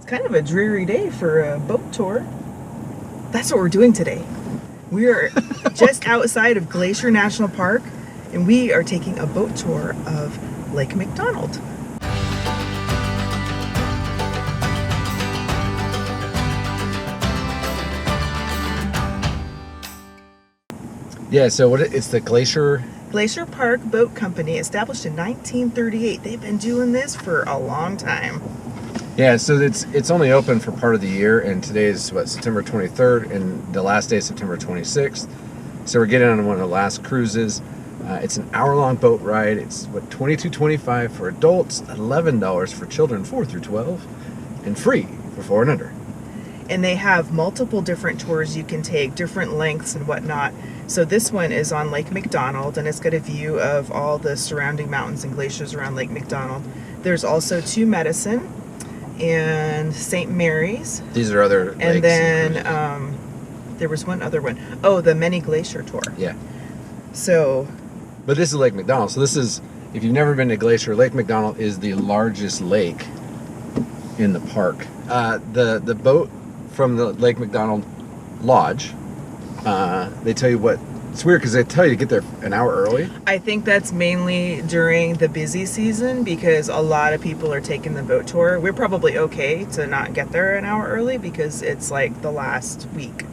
kind of a dreary day for a boat tour. That's what we're doing today. We are just outside of Glacier National Park, and we are taking a boat tour of Lake McDonald. Yeah, so it's the Glacier Park Boat Company, established in 1938. They've been doing this for a long time. Yeah, so it's only open for part of the year, and today is September 23rd, and the last day is September 26th. So we're getting on one of the last cruises. It's an hour-long boat ride. It's $22.25 for adults, $11 for children 4 through 12, and free for 4 and under. And they have multiple different tours you can take, different lengths and whatnot. So this one is on Lake McDonald, and it's got a view of all the surrounding mountains and glaciers around Lake McDonald. There's also Two Medicine and St. Mary's. These are other lakes. And then there was one other one. Oh, the Many Glacier Tour. Yeah. So. But this is Lake McDonald. So this is, if you've never been to Glacier, Lake McDonald is the largest lake in the park. The boat from the Lake McDonald Lodge, they tell you what. It's weird because they tell you to get there an hour early. I think that's mainly during the busy season because a lot of people are taking the boat tour. We're probably okay to not get there an hour early because it's like the last week.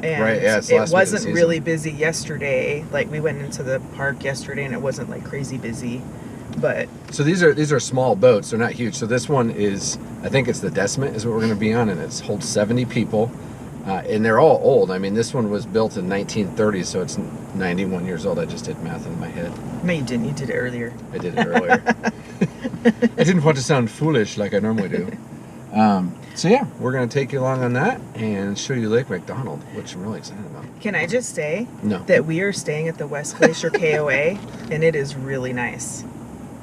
And right, yeah, it's the last it wasn't week of the really busy yesterday. Like we went into the park yesterday and it wasn't like crazy busy. But so these are small boats. They're not huge. So this one is, I think it's the Decimate is what we're going to be on, and it holds 70 people. And they're all old. I mean, this one was built in 1930, so it's 91 years old. I just did math in my head. No, you didn't. You did it earlier. I did it earlier. I didn't want to sound foolish like I normally do. So yeah, we're going to take you along on that and show you Lake McDonald, which I'm really excited about. Can I just say that we are staying at the West Glacier KOA, and it is really nice.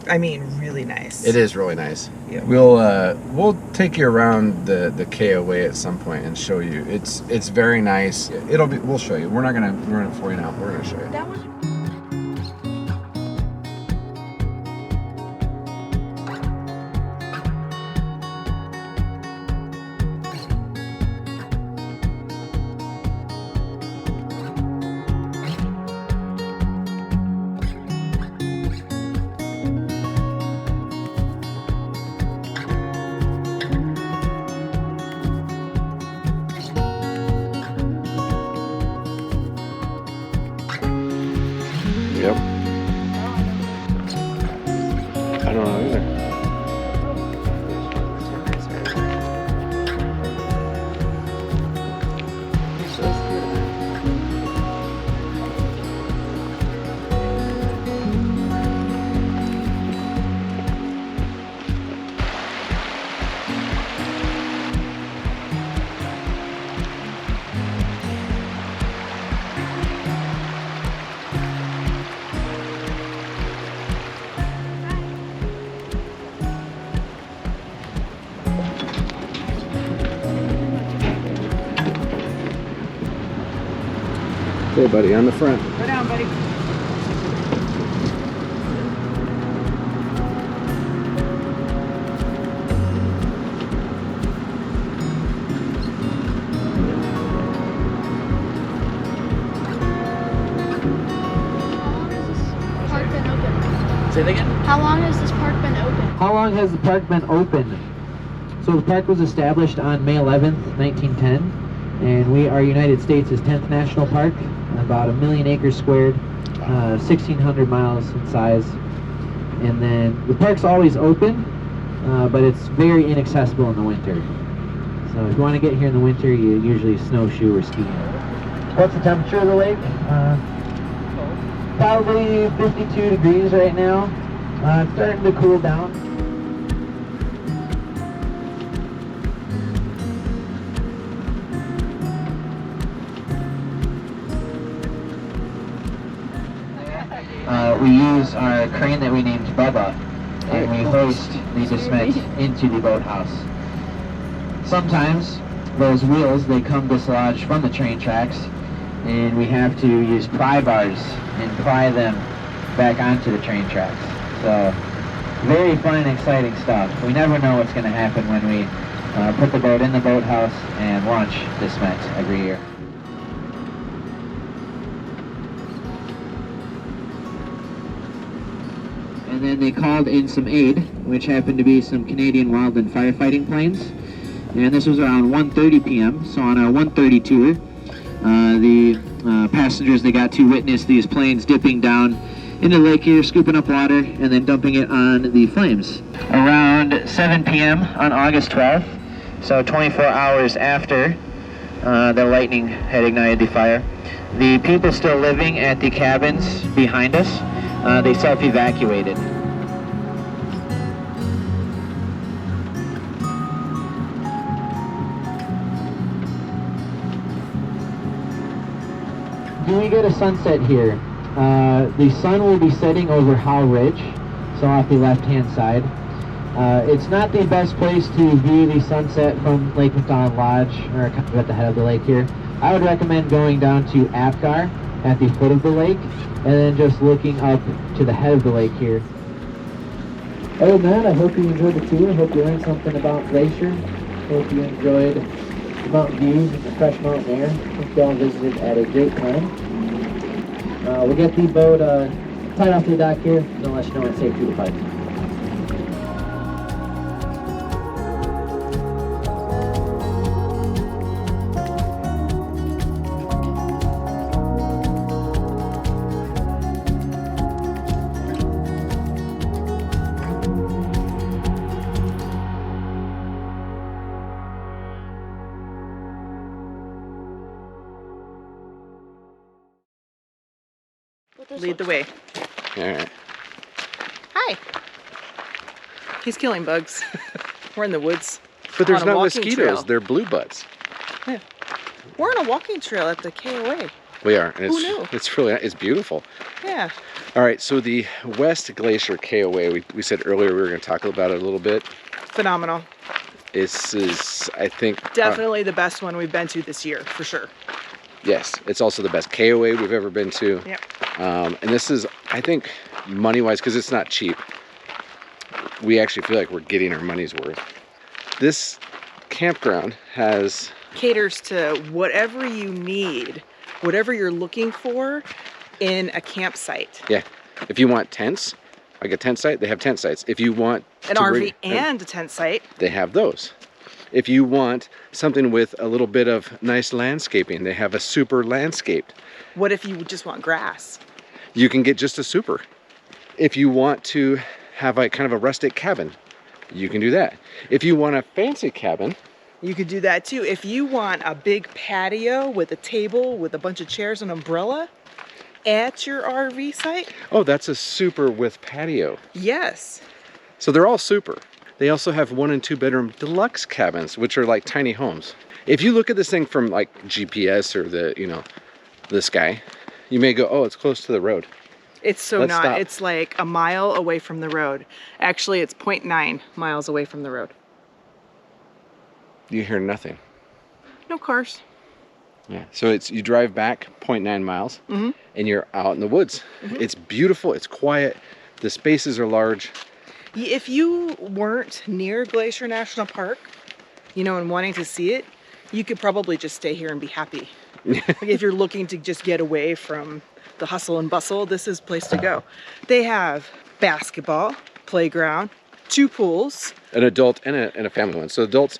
I mean, really nice. It is really nice. Yeah. We'll take you around the KOA at some point and show you. It's very nice. We'll show you. We're not gonna run it for you now. We're gonna show you. Yep. I don't know either. Okay, buddy, on the front. Go down, buddy. Say that again? How long has this park been open? How long has the park been open? So the park was established on May 11th, 1910, and we are United States' 10th national park, about 1 million acres squared, 1,600 miles in size. And then the park's always open, but it's very inaccessible in the winter. So if you want to get here in the winter, you usually snowshoe or ski. What's the temperature of the lake? Probably 52 degrees right now. It's starting to cool down. We use our crane that we named Bubba, and we hoist the cement into the boathouse. Sometimes those wheels, they come dislodged from the train tracks, and we have to use pry bars and pry them back onto the train tracks. So very fun and exciting stuff. We never know what's going to happen when we put the boat in the boathouse, and launch this event every year. And then they called in some aid, which happened to be some Canadian wildland firefighting planes. And this was around 1:30 p.m. So on a 1:30 tour, the passengers, they got to witness these planes dipping down into the lake here, scooping up water, and then dumping it on the flames. Around 7 p.m. on August 12th, so 24 hours after the lightning had ignited the fire, the people still living at the cabins behind us, they self-evacuated. Do we get a sunset here? The sun will be setting over Howe Ridge, so off the left-hand side. It's not the best place to view the sunset from Lake McDonald Lodge, or kind of at the head of the lake here. I would recommend going down to Apgar at the foot of the lake, and then just looking up to the head of the lake here. Other than that, I hope you enjoyed the tour. I hope you learned something about Glacier. Hope you enjoyed the mountain views and the fresh mountain air. Hope you all visited at a great time. We'll get the boat tied off the dock here, and I'll let you know when it's safe to depart. Lead the way. All right. Hi. He's killing bugs. We're in the woods. But there's on a not walking mosquitoes. trail. They're blue butts. Yeah. We're on a walking trail at the KOA. We are. And Who knew? it's beautiful. Yeah. All right. So the West Glacier KOA, we said earlier we were going to talk about it a little bit. Phenomenal. This is, I think, Definitely the best one we've been to this year, for sure. yes, it's also the best KOA we've ever been to. Yep. And this is, I think, money-wise, because it's not cheap, we actually feel like we're getting our money's worth. This campground caters to whatever you need, whatever you're looking for in a campsite. Yeah, if you want tents, like a tent site, they have tent sites. If you want An RV and a tent site. they have those. If you want something with a little bit of nice landscaping, they have a super landscaped. What if you just want grass? You can get just a super. If you want to have like kind of a rustic cabin, you can do that. If you want a fancy cabin, You could do that too. If you want a big patio with a table with a bunch of chairs and umbrella at your RV site, oh, that's a super with patio. yes. So they're all super. They also have 1 and 2 bedroom deluxe cabins, which are like tiny homes. If you look at this thing from like GPS or the sky, you may go, oh, it's close to the road. It's so Let's not. stop. It's like a mile away from the road. Actually, it's 0.9 miles away from the road. You hear nothing. No cars. Yeah. So you drive back 0.9 miles Mhm. and you're out in the woods. It's beautiful. It's quiet. The spaces are large. If you weren't near Glacier National Park, and wanting to see it, you could probably just stay here and be happy. Like if you're looking to just get away from the hustle and bustle, this is the place to go. They have basketball, playground, 2 pools. An adult and a family one. So adults,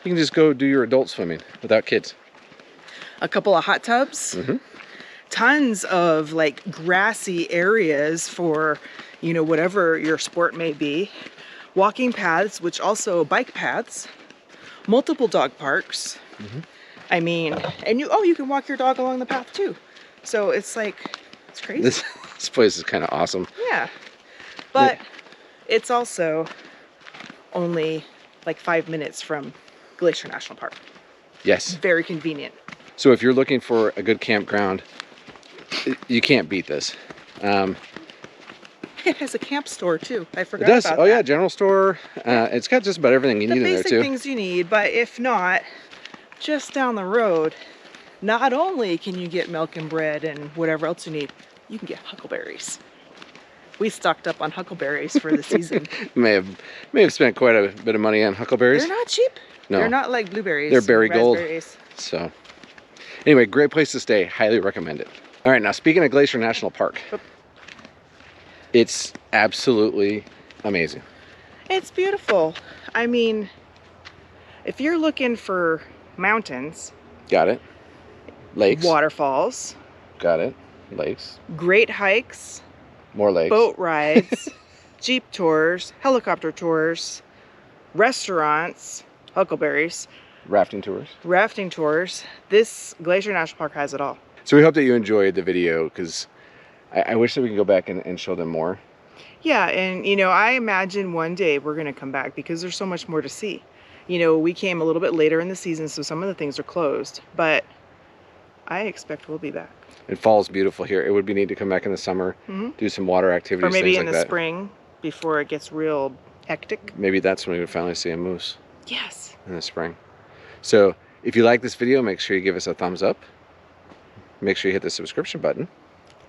you can just go do your adult swimming without kids. A couple of hot tubs, tons of like grassy areas for, whatever your sport may be, walking paths, which also bike paths, multiple dog parks. I mean, and you can walk your dog along the path too. So it's crazy. This place is kind of awesome. Yeah, but it's also only like 5 minutes from Glacier National Park. Yes. Very convenient. So if you're looking for a good campground, you can't beat this. It has a camp store too. I It forgot does. about Oh that. yeah, general store. It's got just about everything you The need in there basic too. things you need, but if not, just down the road, not only can you get milk and bread and whatever else you need, you can get huckleberries. We stocked up on huckleberries for the season. May have spent quite a bit of money on huckleberries. They're not cheap. No. They're not like blueberries. They're berry gold. Raspberries. So, anyway, great place to stay. Highly recommend it. All right, now speaking of Glacier National Park, it's absolutely amazing. It's beautiful. I mean, if you're looking for mountains, Got it. Lakes. waterfalls, Got it. Lakes. great hikes, More lakes. boat rides, jeep tours, helicopter tours, restaurants, huckleberries, Rafting tours. rafting tours, this Glacier National Park has it all. So we hope that you enjoyed the video, because I wish that we could go back and show them more. Yeah, and you know, I imagine one day we're going to come back because there's so much more to see. You know, we came a little bit later in the season, so some of the things are closed, but I expect we'll be back. And fall's beautiful here. It would be neat to come back in the summer, do some water activities, Or maybe things in like the that. spring before it gets real hectic. Maybe that's when we would finally see a moose, Yes. in the spring. So if you like this video, make sure you give us a thumbs up. Make sure you hit the subscription button.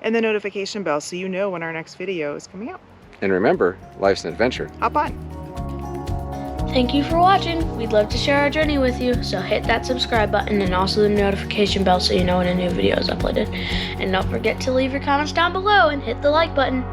And the notification bell so you know when our next video is coming out. And remember, life's an adventure. Hop on. Thank you for watching. We'd love to share our journey with you, so hit that subscribe button and also the notification bell so you know when a new video is uploaded. And don't forget to leave your comments down below and hit the like button.